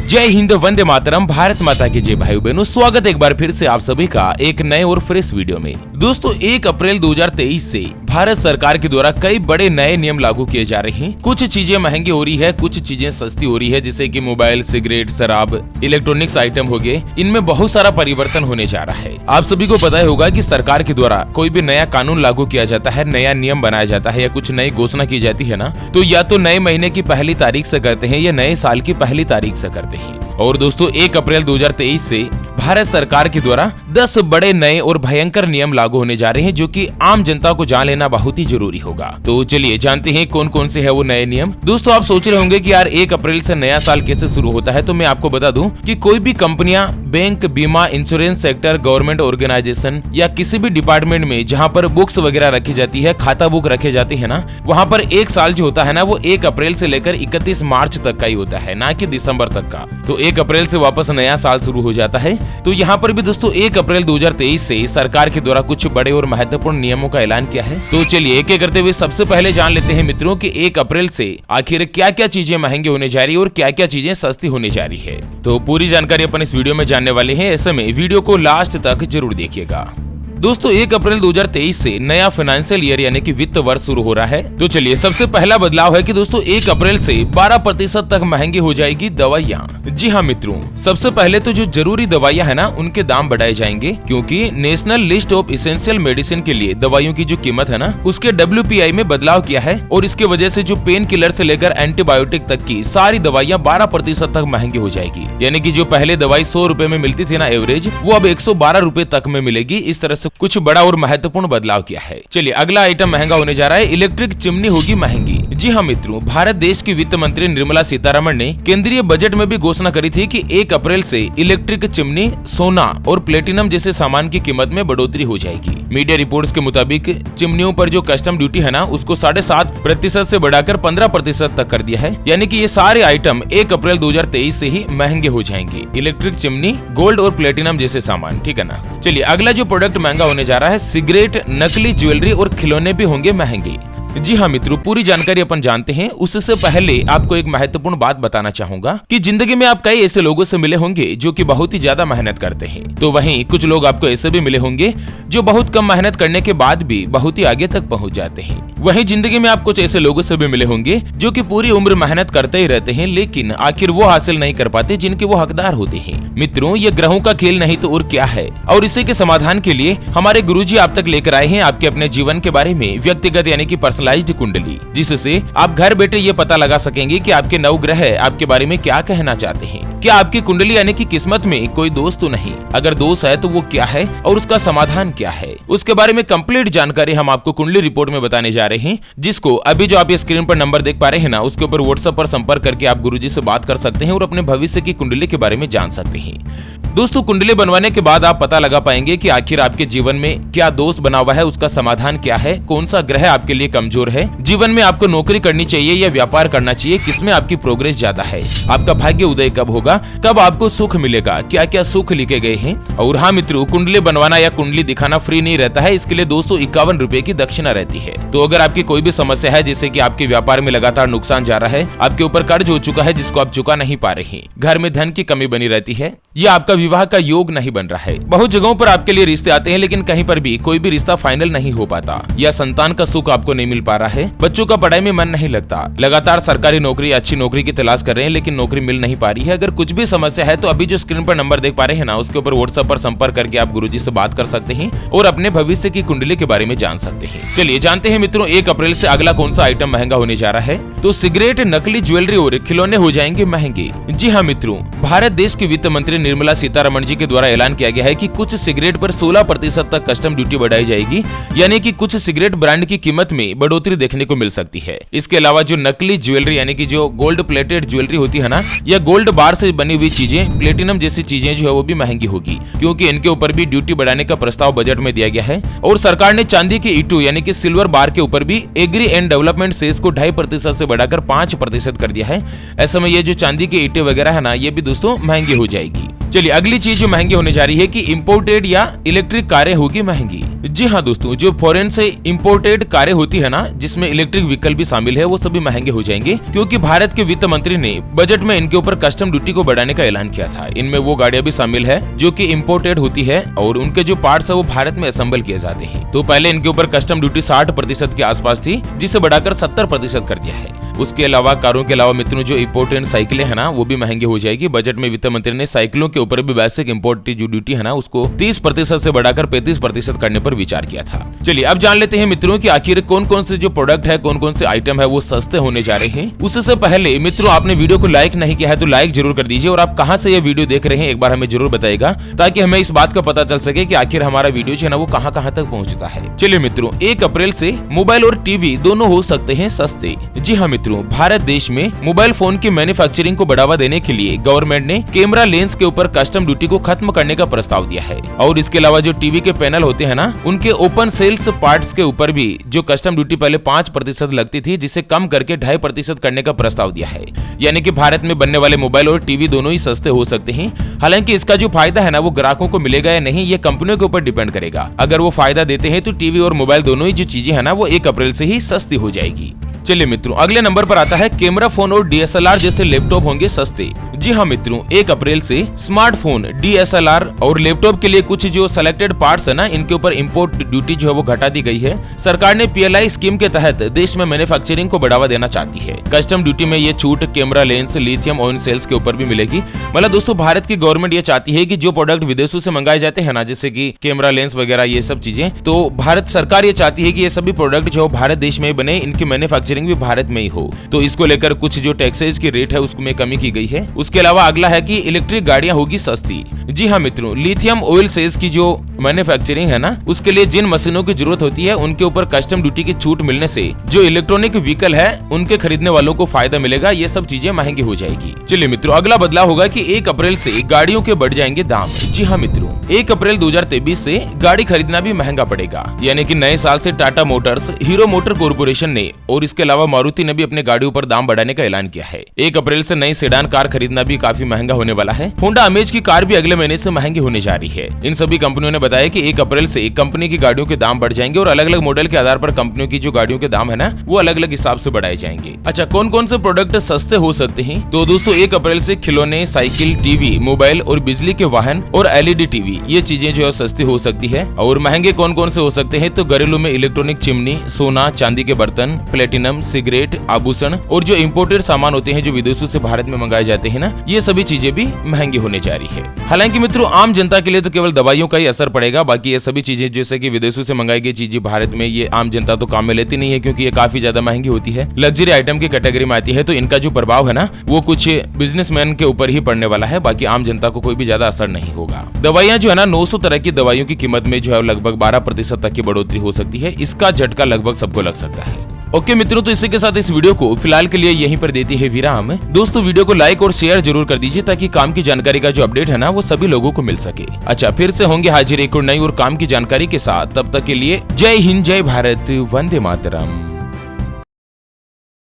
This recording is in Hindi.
जय हिंद, वंदे मातरम, भारत माता की जय। भाई बहनों, स्वागत एक बार फिर से आप सभी का एक नए और फ्रेश वीडियो में। दोस्तों 1 अप्रैल 2023 से भारत सरकार के द्वारा कई बड़े नए नियम लागू किए जा रहे हैं। कुछ चीजें महंगी हो रही है, कुछ चीजें सस्ती हो रही है, जैसे कि मोबाइल, सिगरेट, शराब, इलेक्ट्रॉनिक्स आइटम हो गए। इनमें बहुत सारा परिवर्तन होने जा रहा है। आप सभी को पता होगा कि सरकार के द्वारा कोई भी नया कानून लागू किया जाता है, नया नियम बनाया जाता है या कुछ नई घोषणा की जाती है ना, तो या तो नए महीने की पहली तारीख से करते हैं या नए साल की पहली तारीख से करते हैं। और दोस्तों 1 अप्रैल 2023 से भारत सरकार के द्वारा 10 बड़े नए और भयंकर नियम लागू होने जा रहे हैं, जो कि आम जनता को जान लेना बहुत ही जरूरी होगा। तो चलिए जानते हैं कौन कौन से है वो नए नियम। दोस्तों आप सोच रहे होंगे कि यार 1 अप्रैल से नया साल कैसे शुरू होता है, तो मैं आपको बता दूं कि कोई भी कंपनियां, बैंक, बीमा, इंश्योरेंस सेक्टर, गवर्नमेंट ऑर्गेनाइजेशन या किसी भी डिपार्टमेंट में जहां पर बुक्स वगैरह रखी जाती है, खाता बुक रखे जाते हैं ना, वहां पर एक साल जो होता है ना, वो 1 अप्रैल से लेकर 31 मार्च तक का ही होता है, ना कि दिसंबर तक का। तो 1 अप्रैल से वापस नया साल शुरू हो जाता है। तो यहाँ पर भी दोस्तों 1 अप्रैल 2023 से सरकार के द्वारा कुछ बड़े और महत्वपूर्ण नियमों का ऐलान किया है। तो चलिए एक एक करते हुए सबसे पहले जान लेते हैं मित्रों कि 1 अप्रैल से आखिर क्या क्या चीजें महंगी होने जा रही है और क्या क्या चीजें सस्ती होने जा रही है। तो पूरी जानकारी अपन इस वीडियो में जानने वाले हैं, ऐसे में वीडियो को लास्ट तक जरूर देखिएगा। दोस्तों 1 अप्रैल 2023 से नया फाइनेंशियल ईयर यानी कि वित्त वर्ष शुरू हो रहा है। तो चलिए सबसे पहला बदलाव है कि दोस्तों 1 अप्रैल से 12% तक महंगी हो जाएगी दवाइयाँ। जी हाँ मित्रों, सबसे पहले तो जो जरूरी दवाइयाँ है ना, उनके दाम बढ़ाए जाएंगे, क्योंकि national list of essential medicine के लिए दवाइयों की जो कीमत है ना, उसके WPI में बदलाव किया है। और इसके वजह से जो पेन किलर से लेकर एंटीबायोटिक तक की सारी दवाइयाँ 12% तक महंगी हो जाएगी। यानी कि जो पहले दवाई 100 रुपए में मिलती थी ना एवरेज, वो अब 112 रुपए तक में मिलेगी। इस तरह से कुछ बड़ा और महत्वपूर्ण बदलाव किया है। चलिए अगला आइटम महंगा होने जा रहा है, इलेक्ट्रिक चिमनी होगी महंगी। जी हाँ मित्रों, भारत देश की वित्त मंत्री निर्मला सीतारमण ने केंद्रीय बजट में भी घोषणा करी थी कि 1 अप्रैल से इलेक्ट्रिक चिमनी, सोना और प्लेटिनम जैसे सामान की कीमत में बढ़ोतरी हो जाएगी। मीडिया रिपोर्ट्स के मुताबिक चिमनियों पर जो कस्टम ड्यूटी है ना, उसको 7.5% से बढ़ाकर 15% तक कर दिया है। यानी कि ये सारे आइटम 1 अप्रैल 2023 से ही महंगे हो जाएंगे। इलेक्ट्रिक चिमनी, गोल्ड और प्लेटिनम जैसे सामान, ठीक है ना। चलिए अगला जो प्रोडक्ट महंगा होने जा रहा है, सिगरेट, नकली ज्वेलरी और खिलौने भी होंगे महंगे। जी हाँ मित्रों, पूरी जानकारी अपन जानते हैं। उससे पहले आपको एक महत्वपूर्ण बात बताना चाहूंगा कि जिंदगी में आप कई ऐसे लोगों से मिले होंगे जो कि बहुत ही ज्यादा मेहनत करते हैं। तो वहीं कुछ लोग आपको ऐसे भी मिले होंगे जो बहुत कम मेहनत करने के बाद भी बहुत ही आगे तक पहुंच जाते हैं। वहीं जिंदगी में आप कुछ ऐसे लोगों से भी मिले होंगे जो कि पूरी उम्र मेहनत करते ही रहते हैं, लेकिन आखिर वो हासिल नहीं कर पाते जिनके वो हकदार होते हैं। मित्रों ये ग्रहों का खेल नहीं तो और क्या है। और इसी के समाधान के लिए हमारे गुरुजी आप तक लेकर आए हैं आपके अपने जीवन के बारे में व्यक्तिगत यानी कि पर्सनलाइज्ड कुंडली, जिससे आप घर बैठे ये पता लगा सकेंगे कि आपके नवग्रह आपके बारे में क्या कहना चाहते हैं। क्या आपकी कुंडली यानी कि किस्मत में कोई दोष तो नहीं, अगर दोष है तो वो क्या है और उसका समाधान क्या है, उसके बारे में कंप्लीट जानकारी हम आपको कुंडली रिपोर्ट में बताने जा रहे हैं, जिसको अभी जो आप ये स्क्रीन पर नंबर देख पा रहे हैं ना, उसके ऊपर व्हाट्सएप पर संपर्क करके आप गुरुजी से बात कर सकते हैं और अपने भविष्य की कुंडली के बारे में जान सकते हैं। दोस्तों कुंडली बनवाने के बाद आप पता लगा पाएंगे कि आखिर आपके जीवन में क्या दोष बना हुआ है, उसका समाधान क्या है, कौन सा ग्रह आपके लिए कमजोर है, जीवन में आपको नौकरी करनी चाहिए या व्यापार करना चाहिए, किसमें आपकी प्रोग्रेस ज्यादा है, आपका भाग्य उदय कब होगा, कब आपको सुख मिलेगा, क्या क्या सुख लिखे गए हैं। और हाँ मित्रों, कुंडली बनवाना या कुंडली दिखाना फ्री नहीं रहता है, इसके लिए 251 रुपए की दक्षिणा रहती है। तो अगर आपकी कोई भी समस्या है, जैसे कि आपके व्यापार में लगातार नुकसान जा रहा है, आपके ऊपर कर्ज हो चुका है जिसको आप चुका नहीं पा रहे, घर में धन की कमी बनी रहती है, या आपका विवाह का योग नहीं बन रहा है, बहुत जगहों पर आपके लिए रिश्ते आते हैं लेकिन कहीं पर भी कोई भी रिश्ता फाइनल नहीं हो पाता, या संतान का सुख आपको नहीं मिल पा रहा है, बच्चों का पढ़ाई में मन नहीं लगता, लगातार सरकारी नौकरी, अच्छी नौकरी की तलाश कर रहे हैं लेकिन नौकरी मिल नहीं पा रही है, अगर कुछ भी समस्या है तो अभी जो स्क्रीन पर नंबर देख पा रहे हैं ना, उसके ऊपर व्हाट्सएप पर संपर्क करके आप गुरुजी से बात कर सकते हैं और अपने भविष्य की कुंडली के बारे में जान सकते हैं। चलिए जानते हैं मित्रों 1 अप्रैल से अगला कौन सा आइटम महंगा होने जा रहा है। तो सिगरेट, नकली ज्वेलरी और खिलौने हो जाएंगे महंगे। जी हाँ मित्रों, भारत देश की वित्त मंत्री निर्मला सीतारमण जी के द्वारा ऐलान किया गया है कि कुछ सिगरेट पर 16% तक कस्टम ड्यूटी बढ़ाई जाएगी, यानी कि कुछ सिगरेट ब्रांड की कीमत में बढ़ोतरी देखने को मिल सकती है। इसके अलावा जो नकली ज्वेलरी यानी कि जो गोल्ड प्लेटेड ज्वेलरी होती है ना, या गोल्ड बार से बनी हुई चीजें, प्लेटिनम जैसी चीजें जो है वो भी महंगी होगी, क्योंकि इनके ऊपर भी ड्यूटी बढ़ाने का प्रस्ताव बजट में दिया गया है। और सरकार ने चांदी के ईंटों यानी कि सिल्वर बार के ऊपर भी एग्री एंड डेवलपमेंट सेस को 2.5% से बढ़ाकर 5% कर दिया है। ऐसे में ये जो चांदी के ईंटें वगैरह है ना, ये भी दोस्तों महंगी हो जाएगी। चलिए अगली चीज जो महंगी होने जा रही है कि इम्पोर्टेड या इलेक्ट्रिक कारें होगी महंगी। जी हाँ दोस्तों, जो फॉरेन से इम्पोर्टेड कारें होती है ना, जिसमें इलेक्ट्रिक व्हीकल भी शामिल है, वो सभी महंगे हो जाएंगे, क्योंकि भारत के वित्त मंत्री ने बजट में इनके ऊपर कस्टम ड्यूटी को बढ़ाने का ऐलान किया था। इनमें वो गाड़ियां भी शामिल है जो कि इम्पोर्टेड होती है और उनके जो पार्ट्स है वो भारत में असेंबल किए जाते हैं। तो पहले इनके ऊपर कस्टम ड्यूटी 60% के आसपास थी, जिसे बढ़ाकर 70% कर दिया है। उसके अलावा कारों के अलावा मित्रों जो इम्पोर्टेंट साइकिलें है ना, वो भी महंगी हो जाएगी। बजट में वित्त मंत्री ने साइकिलों के ऊपर भी बेसिक इम्पोर्ट जो ड्यूटी है ना, उसको 30% से बढ़ाकर 35% करने पर विचार किया था। चलिए अब जान लेते हैं मित्रों कि आखिर कौन कौन से जो प्रोडक्ट है, कौन कौन से आइटम है वो सस्ते होने जा रहे हैं। उससे पहले मित्रों आपने वीडियो को लाइक नहीं किया है तो लाइक जरूर कर दीजिए, और आप कहां से ये वीडियो देख रहे हैं एक बार हमें जरूर बताइएगा, ताकि हमें इस बात का पता चल सके कि आखिर हमारा वीडियो जो है ना वो कहां कहां तक पहुंचता है। चलिए मित्रों, 1 अप्रैल से मोबाइल और टीवी दोनों हो सकते हैं सस्ते। जी हाँ मित्रों, भारत देश में मोबाइल फोन की मैन्युफैक्चरिंग को बढ़ावा देने के लिए गवर्नमेंट ने कैमरा लेंस के ऊपर कस्टम ड्यूटी को खत्म करने का प्रस्ताव दिया है। और इसके अलावा जो टीवी के पैनल होते हैं ना, उनके ओपन सेल्स पार्ट्स के ऊपर भी जो कस्टम ड्यूटी पहले 5% लगती थी, जिसे कम करके 2.5% करने का प्रस्ताव दिया है। यानी कि भारत में बनने वाले मोबाइल और टीवी दोनों ही सस्ते हो सकते हैं। हालांकि इसका जो फायदा है ना, वो ग्राहकों को मिलेगा या नहीं, ये कंपनियों के ऊपर डिपेंड करेगा। अगर वो फायदा देते हैं तो टीवी और मोबाइल दोनों ही जो चीजें है ना, वो 1 अप्रैल से ही सस्ती हो जाएगी। चलिए मित्रों, अगले नंबर पर आता है कैमरा फोन और डीएसएलआर जैसे लैपटॉप होंगे सस्ते। जी हाँ मित्रों, 1 अप्रैल से स्मार्टफोन, डीएसएलआर और लैपटॉप के लिए कुछ जो सिलेक्टेड पार्ट्स है ना, इनके ऊपर इंपोर्ट ड्यूटी जो है वो घटा दी गई है। सरकार ने पीएलआई स्कीम के तहत देश में मैन्युफैक्चरिंग को बढ़ावा देना चाहती है। कस्टम ड्यूटी में ये छूट camera lens, lithium ion cells के ऊपर भी मिलेगी। मतलब दोस्तों, भारत की गवर्नमेंट ये चाहती है कि जो प्रोडक्ट विदेशों से मंगाए जाते हैं ना, जैसे कि कैमरा लेंस वगैरह ये सब चीजें, तो भारत सरकार ये चाहती है कि ये सभी प्रोडक्ट जो भारत देश में बने, इनकी मैन्युफैक्चरिंग भी भारत में ही हो। तो इसको लेकर कुछ जो टैक्सेज की रेट है उसमें कमी की गई है। उसके अलावा अगला है कि इलेक्ट्रिक गाड़ियां होगी सस्ती। जी हाँ मित्रों, लिथियम ऑयल सेल्स की जो मैन्युफैक्चरिंग है ना, उसके लिए जिन मशीनों की जरूरत होती है, उनके ऊपर कस्टम ड्यूटी की छूट मिलने से जो इलेक्ट्रॉनिक व्हीकल है उनके खरीदने वालों को फायदा मिलेगा। ये सब चीजें महंगी हो जाएगी। चलिए मित्रों, अगला बदलाव होगा कि 1 अप्रैल से गाड़ियों के बढ़ जाएंगे दाम। जी हाँ मित्रों, 1 अप्रैल 2023 से गाड़ी खरीदना भी महंगा पड़ेगा। यानी कि नए साल से Tata Motors, hero motor corporation ने और इसके अलावा मारुति ने भी अपने गाड़ियों पर दाम बढ़ाने का ऐलान किया है। 1 अप्रैल से नई सेडान कार खरीदना भी काफी महंगा होने वाला है। होंडा अमेज की कार भी अगले महीने से महंगी होने जा रही है। इन सभी कंपनियों ने बताया कि 1 अप्रैल से कंपनी की गाड़ियों के दाम बढ़ जाएंगे और अलग अलग मॉडल के आधार पर कंपनियों की जो गाड़ियों के दाम है ना, वो अलग अलग हिसाब से बढ़ाए जाएंगे। अच्छा, कौन कौन से प्रोडक्ट सस्ते हो सकते हैं? तो दोस्तों, 1 अप्रैल से खिलौने, साइकिल, टीवी, मोबाइल और बिजली के वाहन और एलईडी टीवी, ये चीजें जो है सस्ती हो सकती है। और महंगे कौन कौन से हो सकते हैं? तो घरेलू में इलेक्ट्रॉनिक चिमनी, सोना चांदी के बर्तन, प्लेटिनम, सिगरेट, आभूषण और जो इम्पोर्टेड सामान होते हैं जो विदेशों से भारत में मंगाए जाते हैं ना, ये सभी चीजें भी महंगी होने जा रही है। हालांकि मित्रों, आम जनता के लिए तो केवल दवाइयों का ही असर पड़ेगा। बाकी ये सभी चीजें जैसे कि विदेशों से मंगाई गई चीजें भारत में, ये आम जनता तो काम में लेती नहीं है, क्योंकि ये काफी ज्यादा महंगी होती है, लग्जरी आइटम की कैटेगरी में आती है। तो इनका जो प्रभाव है ना, वो कुछ बिजनेसमैन के ऊपर ही पड़ने वाला है। बाकी आम जनता को कोई भी ज्यादा असर नहीं होगा। दवाइयां जो है ना, 900 तरह की दवाइयों की कीमत में जो है लगभग 12% तक की बढ़ोतरी हो सकती है। इसका झटका लगभग सबको लग सकता है। ओके मित्रों, तो इसी के साथ इस वीडियो को फिलहाल के लिए यहीं पर देती है विराम। दोस्तों, वीडियो को लाइक और शेयर जरूर कर दीजिए, ताकि काम की जानकारी का जो अपडेट है ना, वो सभी लोगों को मिल सके। अच्छा, फिर से होंगे हाजिर एक और नई और काम की जानकारी के साथ। तब तक के लिए जय हिंद, जय भारत, वंदे मातरम।